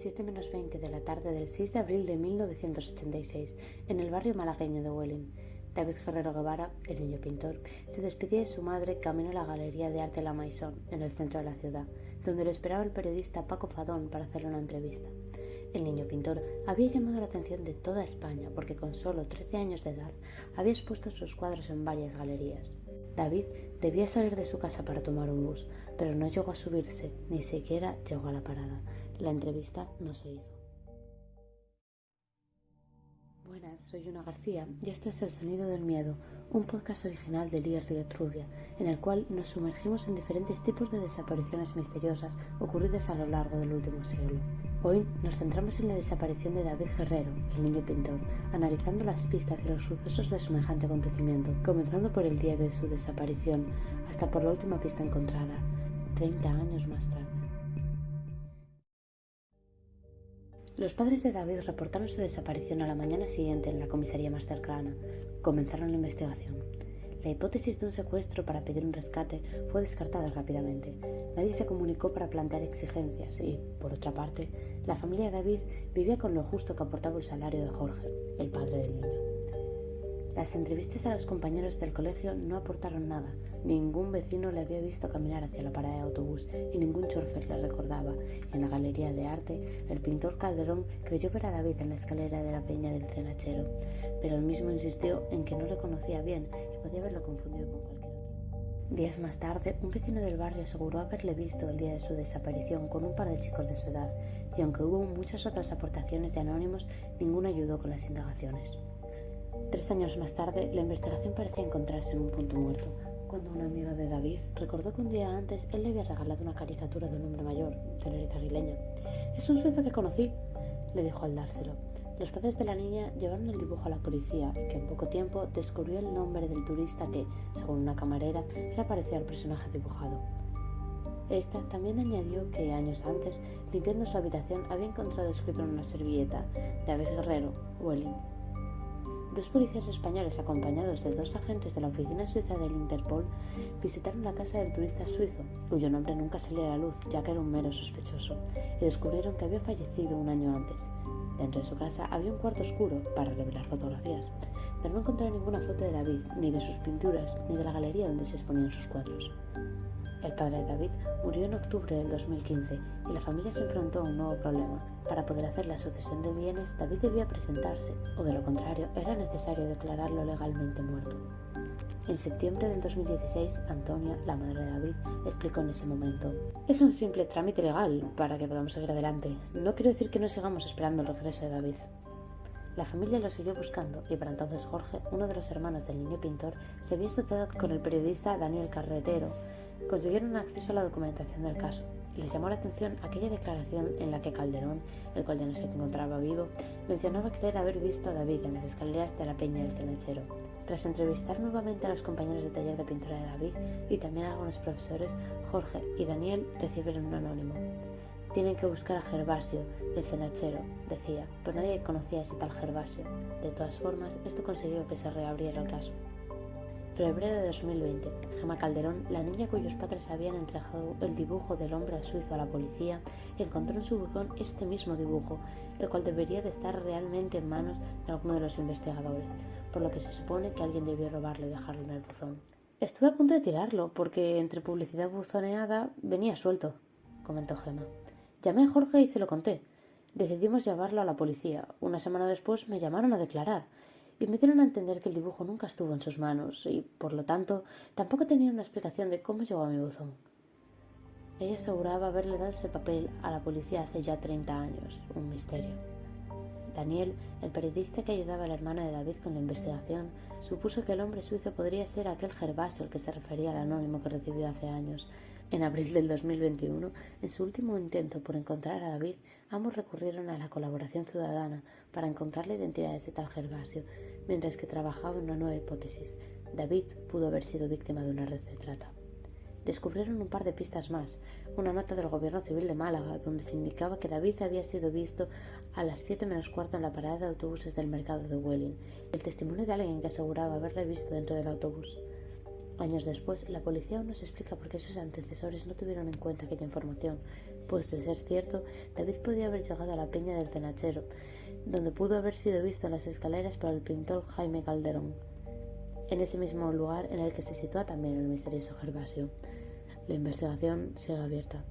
7:20 de la tarde del 6 de abril de 1986, en el barrio malagueño de Huelin. David Guerrero Guevara, el niño pintor, se despedía de su madre camino a la Galería de Arte La Maison, en el centro de la ciudad, donde lo esperaba el periodista Paco Fadón para hacerle una entrevista. El niño pintor había llamado la atención de toda España porque con solo 13 años de edad había expuesto sus cuadros en varias galerías. David debía salir de su casa para tomar un bus, pero no llegó a subirse, ni siquiera llegó a la parada. La entrevista no se hizo. Buenas, soy Una García y esto es El Sonido del Miedo, un podcast original de Elías Río Trubia, en el cual nos sumergimos en diferentes tipos de desapariciones misteriosas ocurridas a lo largo del último siglo. Hoy nos centramos en la desaparición de David Guerrero, el niño pintor, analizando las pistas y los sucesos de semejante acontecimiento, comenzando por el día de su desaparición hasta por la última pista encontrada, 30 años más tarde. Los padres de David reportaron su desaparición a la mañana siguiente en la comisaría más cercana. Comenzaron la investigación. La hipótesis de un secuestro para pedir un rescate fue descartada rápidamente. Nadie se comunicó para plantear exigencias y, por otra parte, la familia de David vivía con lo justo que aportaba el salario de Jorge, el padre del niño. Las entrevistas a los compañeros del colegio no aportaron nada. Ningún vecino le había visto caminar hacia la parada de autobús y ningún chofer le recordaba. En la galería de arte, el pintor Calderón creyó ver a David en la escalera de la peña del Cenachero, pero él mismo insistió en que no le conocía bien y podía haberlo confundido con cualquier otro. Días más tarde, un vecino del barrio aseguró haberle visto el día de su desaparición con un par de chicos de su edad, y aunque hubo muchas otras aportaciones de anónimos, ninguno ayudó con las indagaciones. 3 años más tarde, la investigación parecía encontrarse en un punto muerto, cuando una amiga de David recordó que un día antes él le había regalado una caricatura de un hombre mayor, de nariz aguileña. «Es un suizo que conocí», le dijo al dárselo. Los padres de la niña llevaron el dibujo a la policía, que en poco tiempo descubrió el nombre del turista que, según una camarera, era parecido al personaje dibujado. Esta también añadió que años antes, limpiando su habitación, había encontrado escrito en una servilleta «David Guerrero, Huelin». 2 policías españoles, acompañados de 2 agentes de la oficina suiza del Interpol, visitaron la casa del turista suizo, cuyo nombre nunca salió a la luz ya que era un mero sospechoso, y descubrieron que había fallecido un año antes. Dentro de su casa había un cuarto oscuro para revelar fotografías, pero no encontraron ninguna foto de David, ni de sus pinturas, ni de la galería donde se exponían sus cuadros. El padre de David murió en octubre del 2015 y la familia se enfrentó a un nuevo problema. Para poder hacer la sucesión de bienes, David debía presentarse, o de lo contrario, era necesario declararlo legalmente muerto. En septiembre del 2016, Antonia, la madre de David, explicó en ese momento: «Es un simple trámite legal para que podamos seguir adelante. No quiero decir que no sigamos esperando el regreso de David». La familia lo siguió buscando y para entonces Jorge, uno de los hermanos del niño pintor, se había asociado con el periodista Daniel Carretero. Consiguieron acceso a la documentación del caso y les llamó la atención aquella declaración en la que Calderón, el cual ya no se encontraba vivo, mencionaba creer haber visto a David en las escaleras de la peña del Cenachero. Tras entrevistar nuevamente a los compañeros de taller de pintura de David y también a algunos profesores, Jorge y Daniel recibieron un anónimo. «Tienen que buscar a Gervasio, del Cenachero», decía, pero nadie conocía a ese tal Gervasio. De todas formas, esto consiguió que se reabriera el caso. Febrero de 2020, Gemma Calderón, la niña cuyos padres habían entregado el dibujo del hombre suizo a la policía, encontró en su buzón este mismo dibujo, el cual debería de estar realmente en manos de alguno de los investigadores, por lo que se supone que alguien debió robarlo y dejarlo en el buzón. «Estuve a punto de tirarlo, porque entre publicidad buzoneada venía suelto», comentó Gemma. «Llamé a Jorge y se lo conté. Decidimos llevarlo a la policía. Una semana después me llamaron a declarar y me dieron a entender que el dibujo nunca estuvo en sus manos y, por lo tanto, tampoco tenía una explicación de cómo llegó a mi buzón». Ella aseguraba haberle dado ese papel a la policía hace ya 30 años, un misterio. Daniel, el periodista que ayudaba al hermano de David con la investigación, supuso que el hombre suizo podría ser aquel Gervasio al que se refería el anónimo que recibió hace años. En abril del 2021, en su último intento por encontrar a David, ambos recurrieron a la colaboración ciudadana para encontrar la identidad de ese tal Gervasio, mientras que trabajaba en una nueva hipótesis. David pudo haber sido víctima de una red de trata. Descubrieron un par de pistas más, una nota del Gobierno Civil de Málaga, donde se indicaba que David había sido visto a las 7:15 en la parada de autobuses del mercado de Huelin, el testimonio de alguien que aseguraba haberle visto dentro del autobús. Años después, la policía aún no se explica por qué sus antecesores no tuvieron en cuenta aquella información, pues de ser cierto, David podía haber llegado a la Peña del Tenachero, donde pudo haber sido visto en las escaleras por el pintor Jaime Calderón, en ese mismo lugar en el que se sitúa también el misterioso Gervasio. La investigación sigue abierta.